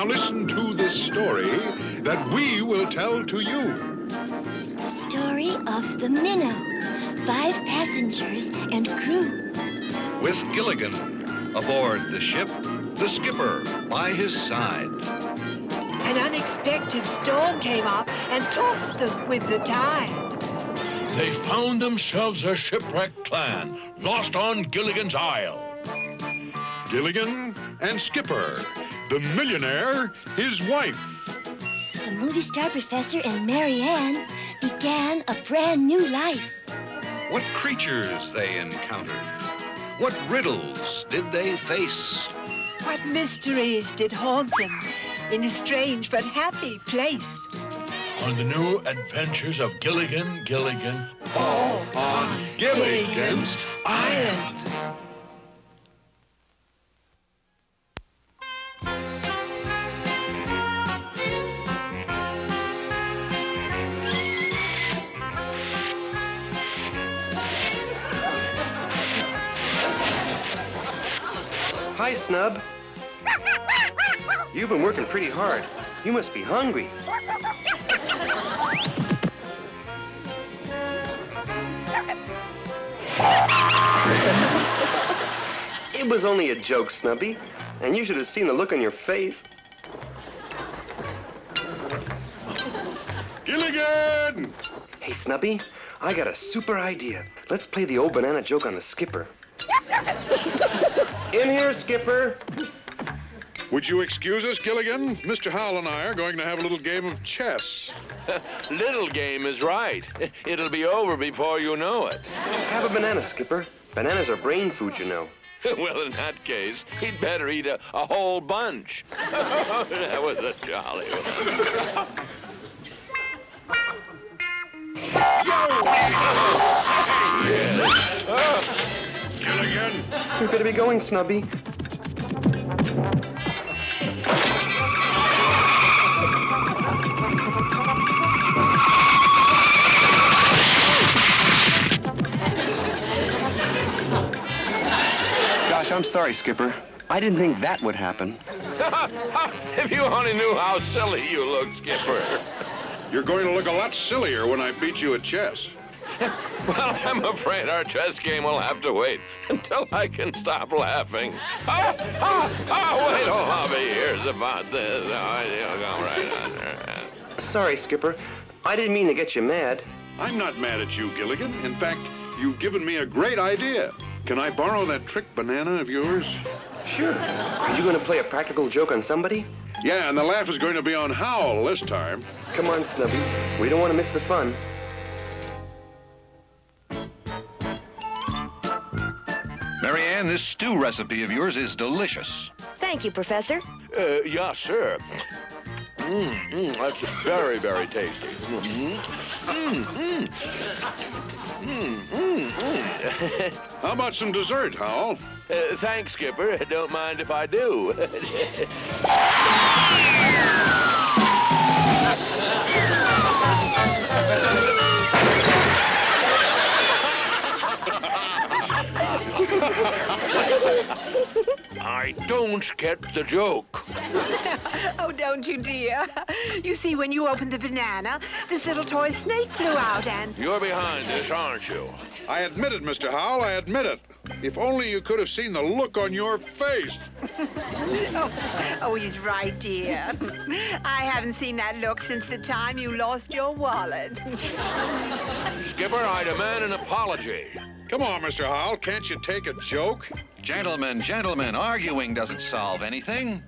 Now listen to this story that we will tell to you. The story of the Minnow. 5 passengers and crew. With Gilligan aboard the ship, the skipper by his side. An unexpected storm came up and tossed them with the tide. They found themselves a shipwrecked clan, lost on Gilligan's Isle. Gilligan and Skipper, the millionaire, his wife. The movie star professor and Mary Ann began a brand new life. What creatures they encountered. What riddles did they face? What mysteries did haunt them in a strange but happy place? On the new adventures of Gilligan, All on Gilligan's Island. Hi, Snub. You've been working pretty hard. You must be hungry. It was only a joke, Snubby, and you should have seen the look on your face. Gilligan! Hey, Snubby, I got a super idea. Let's play the old banana joke on the skipper. In here, Skipper. Would you excuse us, Gilligan? Mr. Howell and I are going to have a little game of chess. Little game is right. It'll be over before you know it. Have a banana, Skipper. Bananas are brain food, you know. Well, in that case, he'd better eat a whole bunch. That was a jolly one. Gilligan! We better be going, Snubby. Gosh, I'm sorry, Skipper. I didn't think that would happen. If you only knew how silly you look, Skipper. You're going to look a lot sillier when I beat you at chess. Well, I'm afraid our chess game will have to wait until I can stop laughing. Wait till Hobby hears about this. You'll go right under. Sorry, Skipper. I didn't mean to get you mad. I'm not mad at you, Gilligan. In fact, you've given me a great idea. Can I borrow that trick banana of yours? Sure. Are you going to play a practical joke on somebody? Yeah, and the laugh is going to be on Howell this time. Come on, Snubby. We don't want to miss the fun. Mary Ann, this stew recipe of yours is delicious. Thank you, Professor. Yes, sir. That's very, very tasty. How about some dessert, Howell? Thanks, Skipper. Don't mind if I do. I don't get the joke. Oh, don't you, dear? You see, when you opened the banana, this little toy snake flew out and... You're behind this, aren't you? I admit it, Mr. Howell, I admit it. If only you could have seen the look on your face. Oh, he's right, dear. I haven't seen that look since the time you lost your wallet. Skipper, I demand an apology. Come on, Mr. Howell, can't you take a joke? Gentlemen, arguing doesn't solve anything.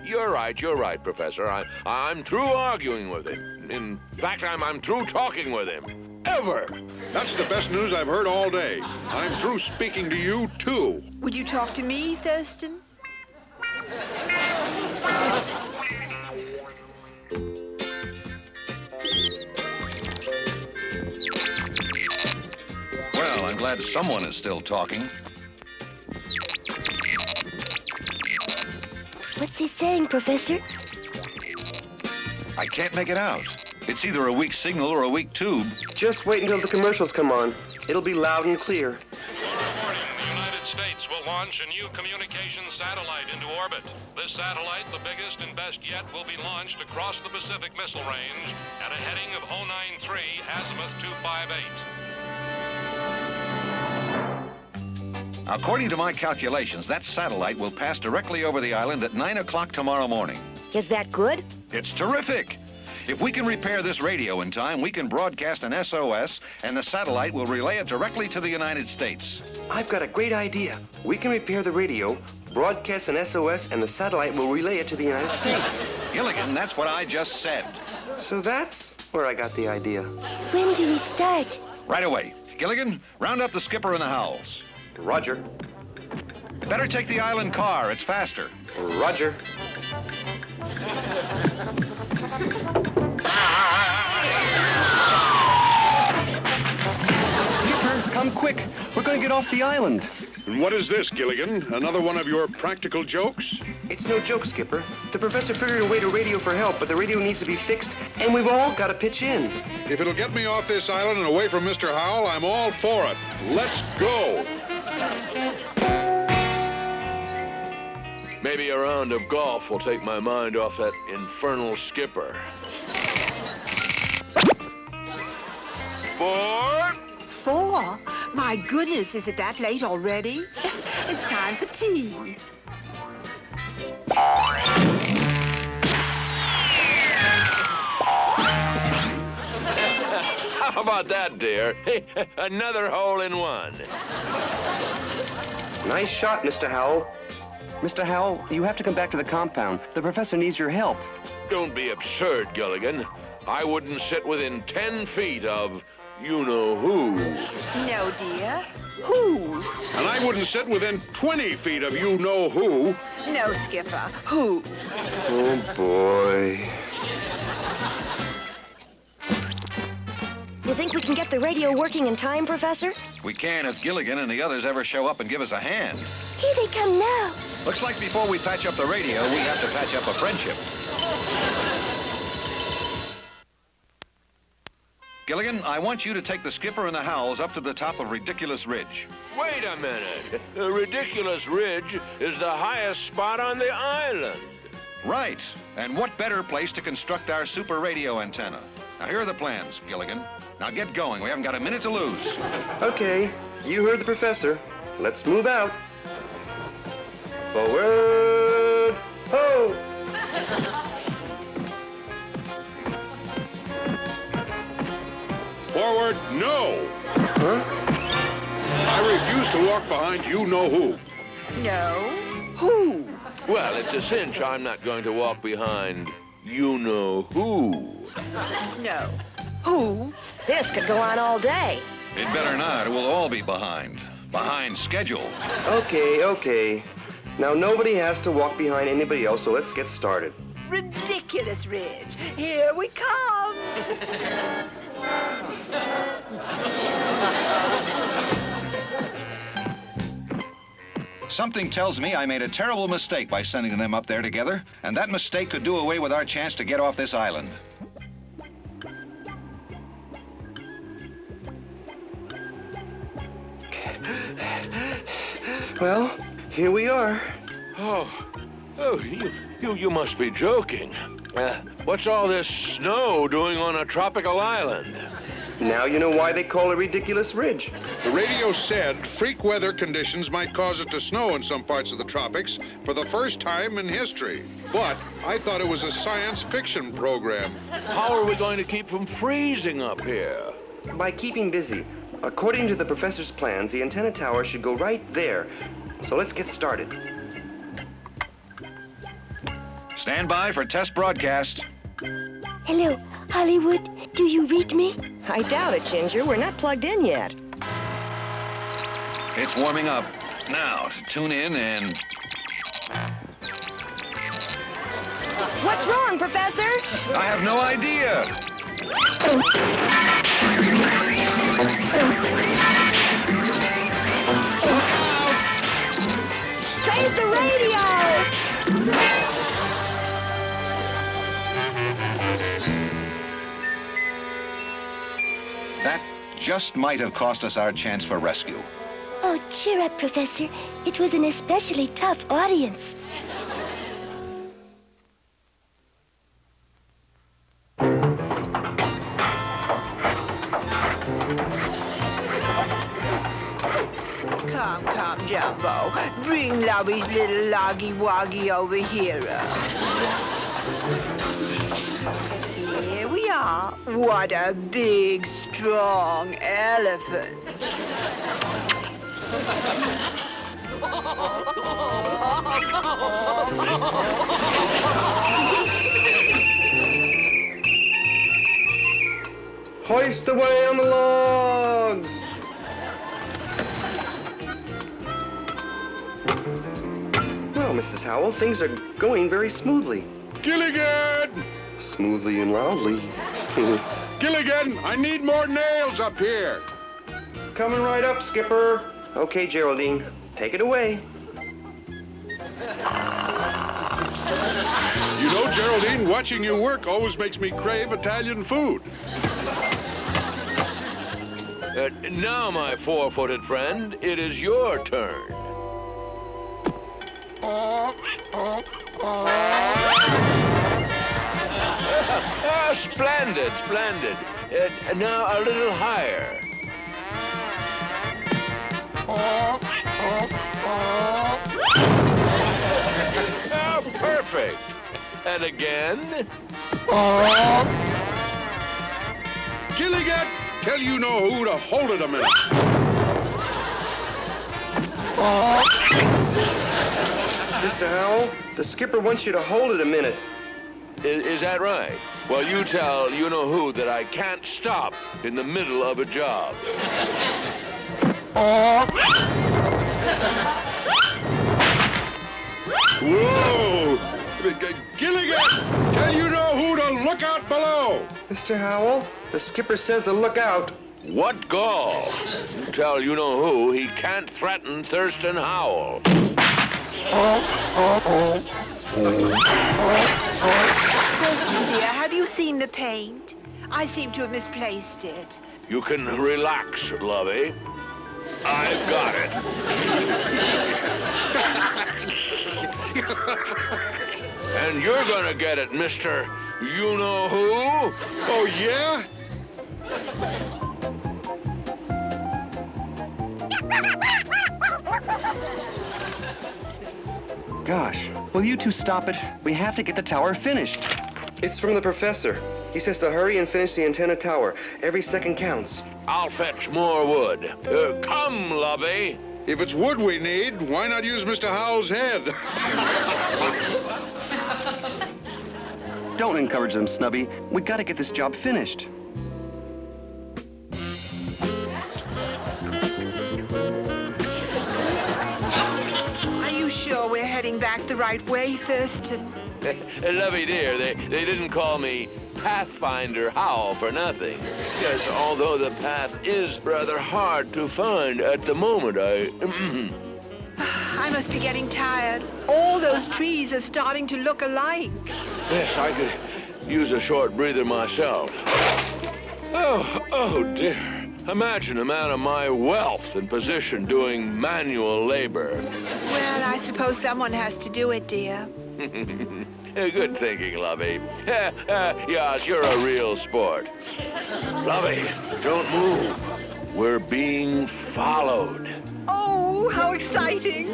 You're right, Professor. I'm through arguing with him. In fact, I'm through talking with him. Ever. That's the best news I've heard all day. I'm through speaking to you, too. Would you talk to me, Thurston? Well, I'm glad someone is still talking. What's he saying, Professor? I can't make it out. It's either a weak signal or a weak tube. Just wait until the commercials come on. It'll be loud and clear. Good morning, United States will launch a new communications satellite into orbit. This satellite, the biggest and best yet, will be launched across the Pacific Missile Range at a heading of 093, azimuth 258. According to my calculations, that satellite will pass directly over the island at 9 o'clock tomorrow morning. Is that good? It's terrific. If we can repair this radio in time, we can broadcast an SOS, and the satellite will relay it directly to the United States. I've got a great idea. We can repair the radio, broadcast an SOS, and the satellite will relay it to the United States. Gilligan, that's what I just said. So that's where I got the idea. When do we start? Right away. Gilligan, round up the skipper and the Howells. Roger. Better take the island car. It's faster. Roger. Skipper, come quick. We're going to get off the island. And what is this, Gilligan? Another one of your practical jokes? It's no joke, Skipper. The professor figured a way to radio for help, but the radio needs to be fixed, and we've all got to pitch in. If it'll get me off this island and away from Mr. Howell, I'm all for it. Let's go. Maybe a round of golf will take my mind off that infernal skipper. 4. 4? My goodness, is it that late already? It's time for tea. How about that, dear? Another hole in one. Nice shot, Mr. Howell. Mr. Howell, you have to come back to the compound. The professor needs your help. Don't be absurd, Gilligan. I wouldn't sit within 10 feet of you-know-who. No, dear. Who? And I wouldn't sit within 20 feet of you-know-who. No, Skipper. Who? Oh, boy. You think we can get the radio working in time, Professor? We can if Gilligan and the others ever show up and give us a hand. Here they come now. Looks like before we patch up the radio, we have to patch up a friendship. Gilligan, I want you to take the skipper and the Howells up to the top of Ridiculous Ridge. Wait a minute. The Ridiculous Ridge is the highest spot on the island. Right. And what better place to construct our super radio antenna? Now, here are the plans, Gilligan. Now, get going. We haven't got a minute to lose. Okay, you heard the professor. Let's move out. Forward! Ho! Forward, no. Huh? I refuse to walk behind you-know-who. No. Who? Well, it's a cinch I'm not going to walk behind you-know-who. No. Who? This could go on all day. It better not. We'll all be behind. Behind schedule. Okay. Now, nobody has to walk behind anybody else, so let's get started. Ridiculous Ridge. Here we come. Something tells me I made a terrible mistake by sending them up there together, and that mistake could do away with our chance to get off this island. Well, here we are. Oh, you must be joking. What's all this snow doing on a tropical island? Now you know why they call it Ridiculous Ridge. The radio said freak weather conditions might cause it to snow in some parts of the tropics for the first time in history. But I thought it was a science fiction program. How are we going to keep from freezing up here? By keeping busy. According to the professor's plans, the antenna tower should go right there. So let's get started. Stand by for test broadcast. Hello, Hollywood. Do you read me? I doubt it, Ginger. We're not plugged in yet. It's warming up. Now, tune in and... What's wrong, Professor? I have no idea. Save the radio! That just might have cost us our chance for rescue. Oh, cheer up, Professor. It was an especially tough audience. Come, Jumbo. Bring Lubby's little loggy-woggy over here. Here we are. What a big, strong elephant. Hoist away on the logs! Well, Mrs. Howell, things are going very smoothly. Gilligan! Smoothly and loudly. Gilligan, I need more nails up here. Coming right up, Skipper. Okay, Geraldine, take it away. You know, Geraldine, watching you work always makes me crave Italian food. Now, my four-footed friend, it is your turn. Splendid, splendid. Now a little higher. Oh, perfect. And again. Gilligan, tell you know who to hold it a minute. Mr. Howell, the skipper wants you to hold it a minute. Is that right? Well, you tell you-know-who that I can't stop in the middle of a job. Whoa! Gilligan, tell you know who to look out below. Mr. Howell, the skipper says to look out. What gall? You tell you-know-who he can't threaten Thurston Howell. Thurston, dear, have you seen the paint? I seem to have misplaced it. You can relax, Lovey. I've got it. And you're gonna get it, Mr. You-know-who. Oh, yeah? Gosh, will you two stop it? We have to get the tower finished. It's from the professor. He says to hurry and finish the antenna tower. Every second counts. I'll fetch more wood. Come, Lovey. If it's wood we need, why not use Mr. Howell's head? Don't encourage them, Snubby. We gotta get this job finished. Are you sure we're heading back the right way, Thurston? Lovey dear, they didn't call me Pathfinder Howell for nothing. Yes, although the path is rather hard to find at the moment, I must be getting tired. All those trees are starting to look alike. Yes, I could use a short breather myself. Oh dear. Imagine a man of my wealth and position doing manual labor. Well, I suppose someone has to do it, dear. Good thinking, Lovey. Yes, you're a real sport. Lovey, don't move. We're being followed. Oh, how exciting.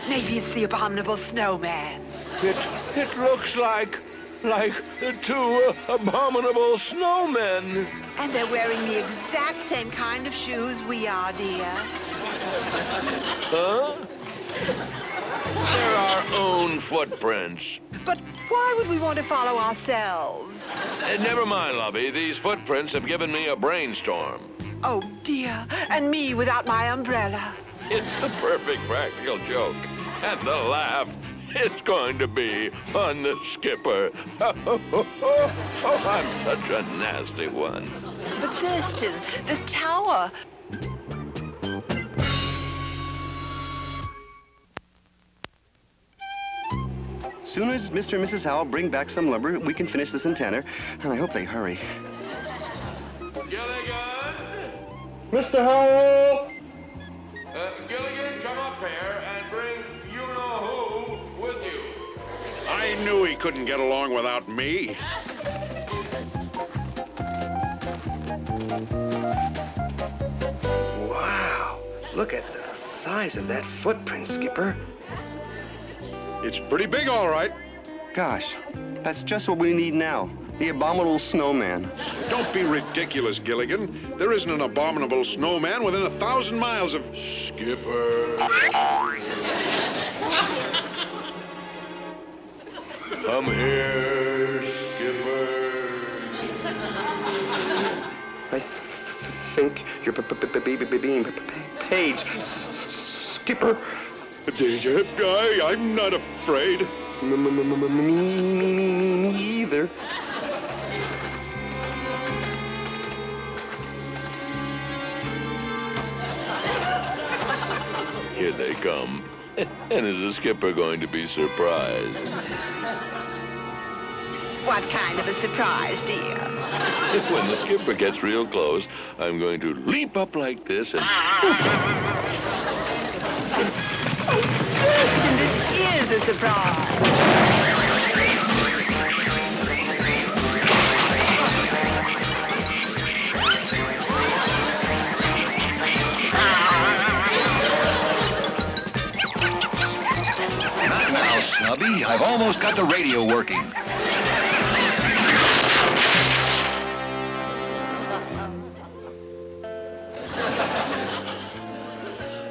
Maybe it's the abominable snowman. It looks like two abominable snowmen. And they're wearing the exact same kind of shoes we are, dear. Huh? They're our own footprints. But why would we want to follow ourselves? Never mind, Lovey. These footprints have given me a brainstorm. Oh, dear. And me without my umbrella. It's the perfect practical joke. And the laugh is going to be on the skipper. Oh, I'm such a nasty one. But Thurston, the tower. Soon as Mr. and Mrs. Howell bring back some lumber, we can finish this antenna. And I hope they hurry. Gilligan! Mr. Howell! knew he couldn't get along without me. Wow. Look at the size of that footprint, Skipper. It's pretty big, all right. Gosh, that's just what we need now. The abominable snowman. Don't be ridiculous, Gilligan. There isn't an abominable snowman within 1,000 miles of... Skipper. Come here, Skipper. I think you're being Page. Skipper. I'm not afraid. Me either. Here they come. And is the skipper going to be surprised? What kind of a surprise, dear? When the skipper gets real close, I'm going to leap up like this and... And this is a surprise. Not now, Snubby. I've almost got the radio working.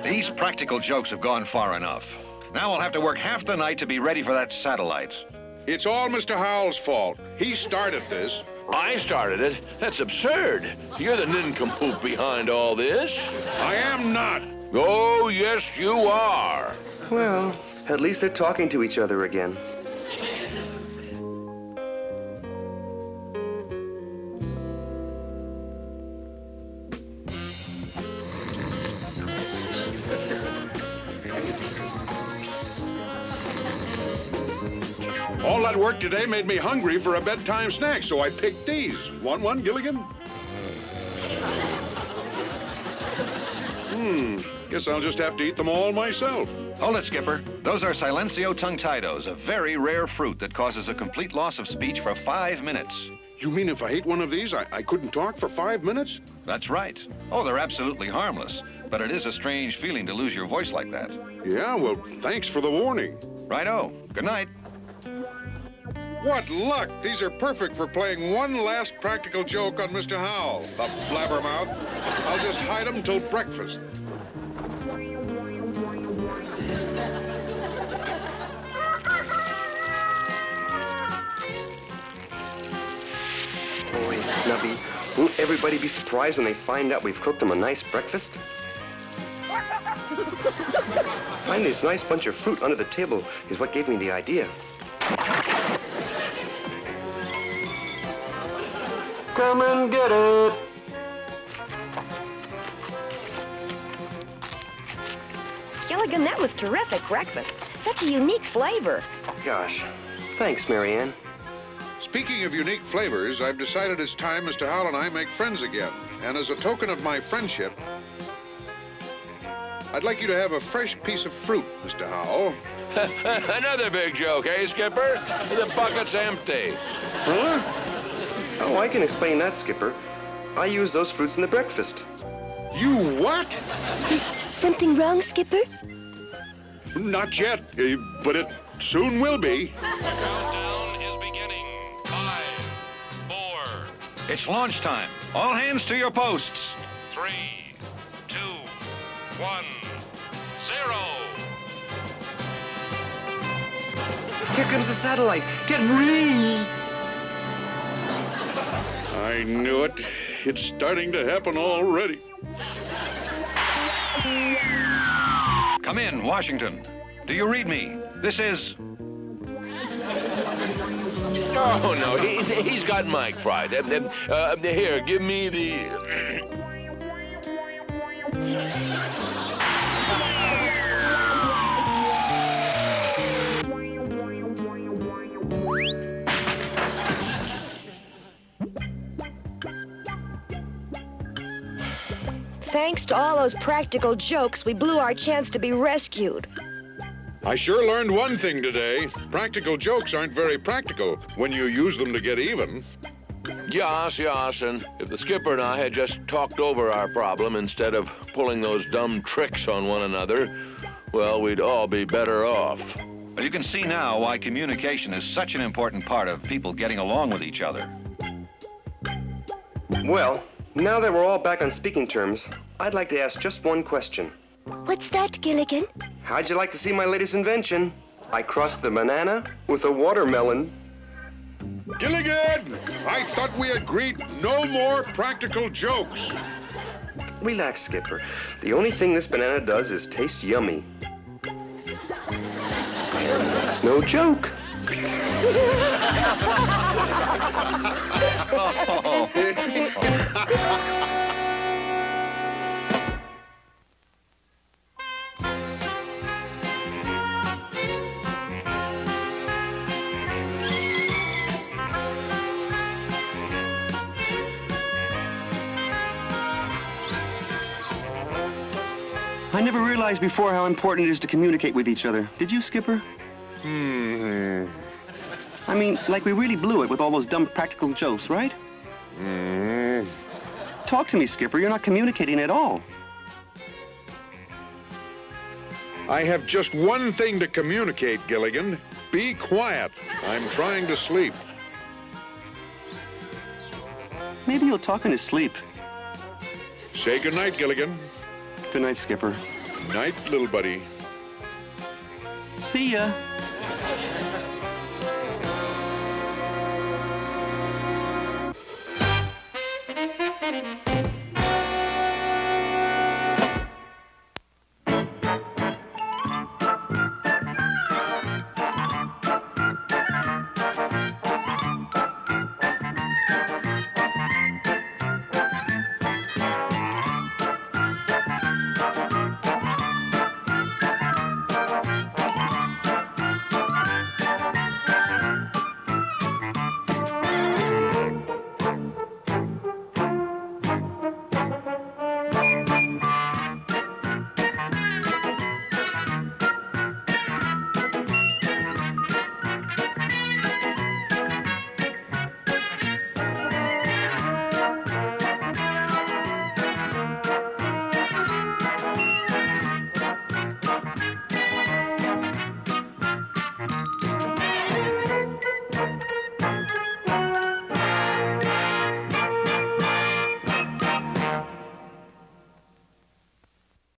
These practical jokes have gone far enough. Now we'll have to work half the night to be ready for that satellite. It's all Mr. Howell's fault. He started this. I started it. That's absurd. You're the nincompoop behind all this. I am not. Oh, yes, you are. Well, at least they're talking to each other again. All that work today made me hungry for a bedtime snack, so I picked these. Want one, Gilligan? Guess I'll just have to eat them all myself. Hold it, Skipper. Those are Silencio tongue-tidos, a very rare fruit that causes a complete loss of speech for 5 minutes. You mean if I ate one of these, I couldn't talk for 5 minutes? That's right. Oh, they're absolutely harmless, but it is a strange feeling to lose your voice like that. Yeah, well, thanks for the warning. Righto. Good night. What luck! These are perfect for playing one last practical joke on Mr. Howell, the blabbermouth. I'll just hide them till breakfast. Boy, Snubby, won't everybody be surprised when they find out we've cooked them a nice breakfast? Finding this nice bunch of fruit under the table is what gave me the idea. Come and get it! Gilligan, that was terrific breakfast. Such a unique flavor. Gosh, thanks, Marianne. Speaking of unique flavors, I've decided it's time Mr. Howell and I make friends again. And as a token of my friendship, I'd like you to have a fresh piece of fruit, Mr. Howell. Another big joke, eh, Skipper? The bucket's empty. Huh? Oh, I can explain that, Skipper. I use those fruits in the breakfast. You what? Is something wrong, Skipper? Not yet, but it soon will be. Countdown is beginning. 5, 4, It's launch time. All hands to your posts. 3, 2, 1, 0. Here comes the satellite. Get ready! I knew it. It's starting to happen already. Come in, Washington. Do you read me? This is... Oh, no, he's got Mike fried. Here, give me the... Thanks to all those practical jokes, we blew our chance to be rescued. I sure learned one thing today. Practical jokes aren't very practical when you use them to get even. Yas, and if the skipper and I had just talked over our problem instead of pulling those dumb tricks on one another, well, we'd all be better off. Well, you can see now why communication is such an important part of people getting along with each other. Well, now that we're all back on speaking terms, I'd like to ask just one question. What's that, Gilligan? How'd you like to see my latest invention? I crossed the banana with a watermelon. Gilligan! I thought we agreed no more practical jokes. Relax, Skipper. The only thing this banana does is taste yummy. And that's no joke. I never realized before how important it is to communicate with each other. Did you, Skipper? I mean, like we really blew it with all those dumb practical jokes, right? Talk to me, Skipper. You're not communicating at all. I have just one thing to communicate, Gilligan. Be quiet. I'm trying to sleep. Maybe you'll talk in his sleep. Say goodnight, Gilligan. Good night, Skipper. Night, little buddy. See ya.